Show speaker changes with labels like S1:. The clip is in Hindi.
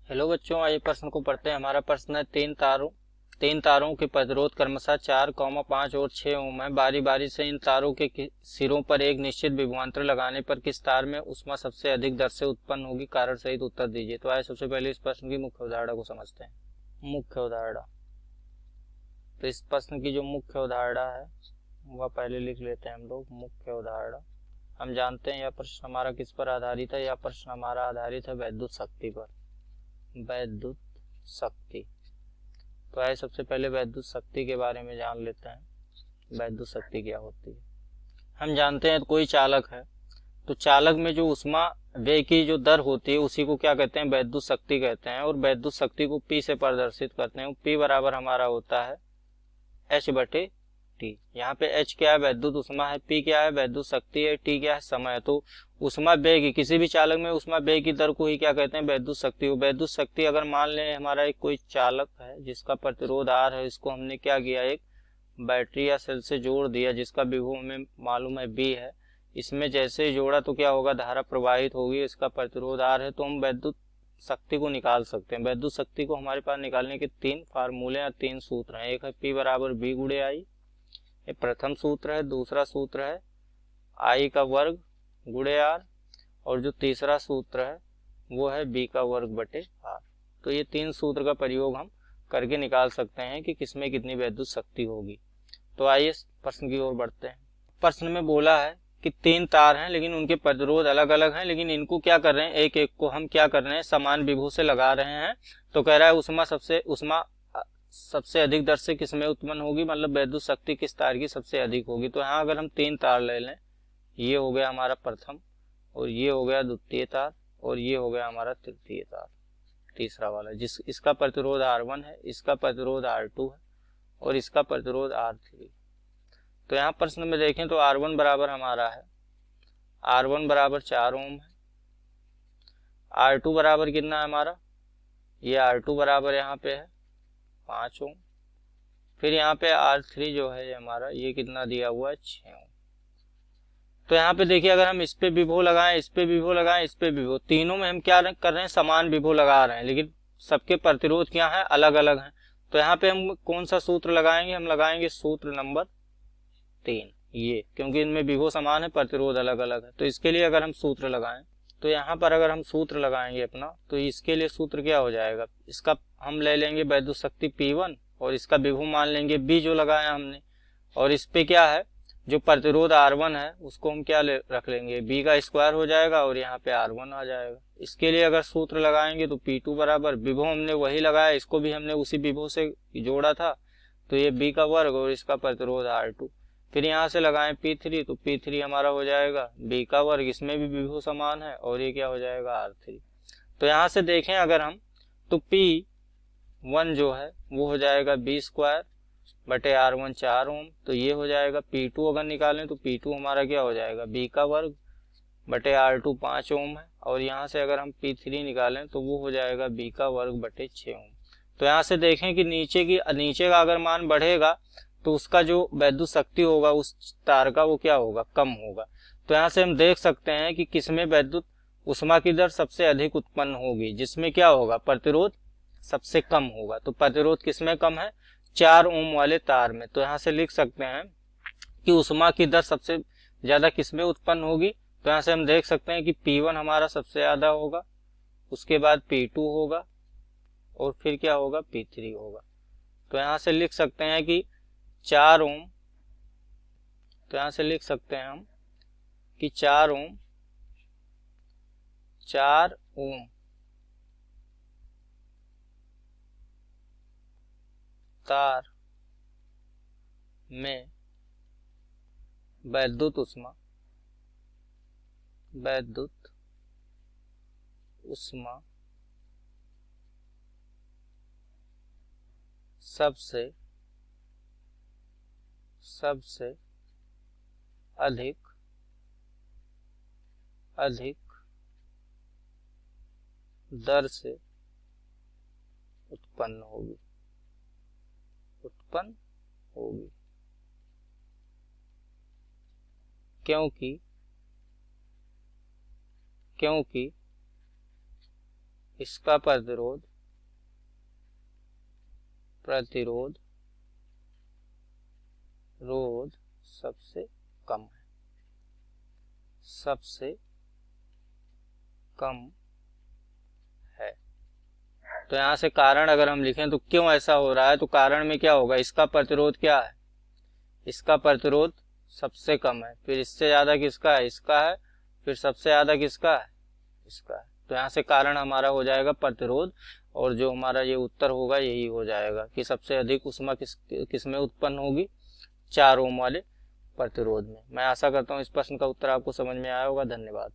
S1: हेलो बच्चों, आइए प्रश्न को पढ़ते हैं। हमारा प्रश्न है तीन तारों के प्रतिरोध क्रमशः 4, 5 और 6 ओम है। बारी बारी से इन तारों के सिरों पर एक निश्चित विभवांतर लगाने पर किस तार में ऊष्मा सबसे अधिक दर से उत्पन्न होगी? कारण सहित उत्तर दीजिए। तो आइए सबसे पहले इस प्रश्न की मुख्य अवधारणा को समझते हैं। मुख्य अवधारणा, तो इस प्रश्न की जो मुख्य अवधारणा है वह पहले लिख लेते हैं हम लोग। मुख्य अवधारणा, हम जानते हैं यह प्रश्न हमारा किस पर आधारित है। यह प्रश्न हमारा आधारित है वैद्युत शक्ति पर। वैद्युत शक्ति, तो आइए सबसे पहले वैद्युत शक्ति के बारे में जान लेते हैं। वैद्युत शक्ति क्या होती है? हम जानते हैं कोई चालक है, तो चालक में जो ऊष्मा व्यय की जो दर होती है उसी को क्या कहते हैं? वैद्युत शक्ति कहते हैं। और वैद्युत शक्ति को P से प्रदर्शित करते हैं। P बराबर हमारा होता है H/T। यहाँ पे H क्या है? वैद्युत ऊष्मा है। P क्या है? वैद्युत शक्ति है। T क्या है? समय। तो ऊष्मा व्यय की, किसी भी चालक में ऊष्मा व्यय की दर को ही क्या कहते हैं? वैद्युत शक्ति। वैद्युत शक्ति अगर मान लें हमारा एक कोई चालक है जिसका प्रतिरोध R है, इसको हमने क्या किया, एक बैटरी या सेल से जोड़ दिया जिसका विभव हमें मालूम है B है। इसमें जैसे ही जोड़ा तो क्या होगा? धारा प्रवाहित होगी। इसका प्रतिरोध R है, तो हम वैद्युत शक्ति को निकाल सकते हैं। वैद्युत शक्ति को हमारे पास निकालने के तीन फार्मूले या तीन सूत्र हैं। एक है P बराबर B गुणे I, ये प्रथम सूत्र है। दूसरा सूत्र है I का वर्ग गुणे R, और जो तीसरा सूत्र है वो है B का वर्ग बटे R। तो ये तीन सूत्र का प्रयोग हम करके निकाल सकते हैं कि किसमें कितनी वैद्युत शक्ति होगी। तो आइए प्रश्न की ओर बढ़ते हैं। प्रश्न में बोला है कि तीन तार हैं लेकिन उनके प्रतिरोध अलग अलग हैं, लेकिन इनको क्या कर रहे हैं, एक एक को हम क्या कर रहे हैं, समान विभव से लगा रहे हैं। तो कह रहा है ऊष्मा सबसे अधिक दर से किसमें उत्पन्न होगी, मतलब वैद्युत शक्ति किस तार की सबसे अधिक होगी। तो यहाँ अगर हम तीन तार ले लें, ये हो गया हमारा प्रथम, और ये हो गया द्वितीय तार, और ये हो गया हमारा तृतीय तार, तीसरा वाला, इसका प्रतिरोध R1 है, इसका प्रतिरोध R2 है, और इसका प्रतिरोध R3। तो यहाँ प्रश्न में देखें तो R1 बराबर हमारा है, R1 बराबर 4 ओम है। R2 बराबर कितना है हमारा, ये R2 बराबर यहाँ पे है 5 ओम। फिर यहाँ पे R3 जो है हमारा, ये कितना दिया हुआ है, 6 ओम। तो यहाँ पे देखिए, अगर हम इस पे विभव लगाएं, इस पे विभव लगाएं, इस पे विभव, तीनों में हम क्या कर रहे हैं, समान विभव लगा रहे हैं, लेकिन सबके प्रतिरोध क्या है, अलग अलग हैं। तो यहाँ पे हम कौन सा सूत्र लगाएंगे, हम लगाएंगे सूत्र नंबर 3, ये, क्योंकि इनमें विभव समान है, प्रतिरोध अलग अलग है। तो इसके लिए अगर हम सूत्र लगाएं, तो यहाँ पर अगर हम सूत्र लगाएंगे अपना, तो इसके लिए सूत्र क्या हो जाएगा, इसका हम ले लेंगे वैद्युत शक्ति P1, और इसका विभव मान लेंगे B जो लगाया हमने, और इस पे क्या है, जो प्रतिरोध R1 है उसको हम क्या रख लेंगे, B का स्क्वायर हो जाएगा, और यहाँ पे R1 आ जाएगा। इसके लिए अगर सूत्र लगाएंगे तो P2 बराबर, विभव हमने वही लगाया, इसको भी हमने उसी विभव से जोड़ा था, तो ये B का वर्ग और इसका प्रतिरोध R2। फिर यहाँ से लगाएं P3, तो P3 हमारा हो जाएगा B का वर्ग, इसमें भी विभव समान है, और ये क्या हो जाएगा, R3। तो यहाँ से देखें अगर हम, तो P1 जो है वो हो जाएगा B स्क्वायर बटे R1 4 ओम। तो ये हो जाएगा P2, अगर निकालें तो P2 हमारा क्या हो जाएगा, B का वर्ग बटे R2 5 ओम है, और यहाँ से अगर हम P3 निकालें तो वो हो जाएगा B का वर्ग बटे 6 ओम। तो यहाँ से देखें कि नीचे का अगर मान बढ़ेगा तो उसका जो वैद्युत शक्ति होगा उस तार का, वो क्या होगा, कम होगा। तो यहाँ से हम देख सकते हैं कि किसमें वैद्युत ऊष्मा की दर सबसे अधिक उत्पन्न होगी, जिसमें क्या होगा, प्रतिरोध सबसे कम होगा। तो प्रतिरोध किसमें कम है, 4 ओम वाले तार में। तो यहाँ से लिख सकते हैं कि ऊष्मा की दर सबसे ज्यादा किसमें उत्पन्न होगी। तो यहाँ से हम देख सकते हैं कि P1 हमारा सबसे ज्यादा होगा, उसके बाद P2 होगा, और फिर क्या होगा, P3 होगा। तो यहाँ से लिख सकते हैं कि 4 ओम, तो यहाँ से लिख सकते हैं हम कि 4 ओम तार में वैद्युत ऊष्मा सबसे अधिक दर से उत्पन्न होगी, क्योंकि इसका प्रतिरोध सबसे कम है, सबसे कम है। तो यहाँ से कारण अगर हम लिखें तो क्यों ऐसा हो रहा है, तो कारण में क्या होगा, इसका प्रतिरोध क्या है, इसका प्रतिरोध सबसे कम है, फिर इससे ज्यादा किसका है, इसका है, फिर सबसे ज्यादा किसका है, इसका है। तो यहाँ से कारण हमारा हो जाएगा प्रतिरोध, और जो हमारा ये उत्तर होगा यही हो जाएगा कि सबसे अधिक ऊष्मा किस में उत्पन्न होगी, 4 ओम वाले प्रतिरोध में। मैं आशा करता हूँ इस प्रश्न का उत्तर आपको समझ में आया होगा। धन्यवाद।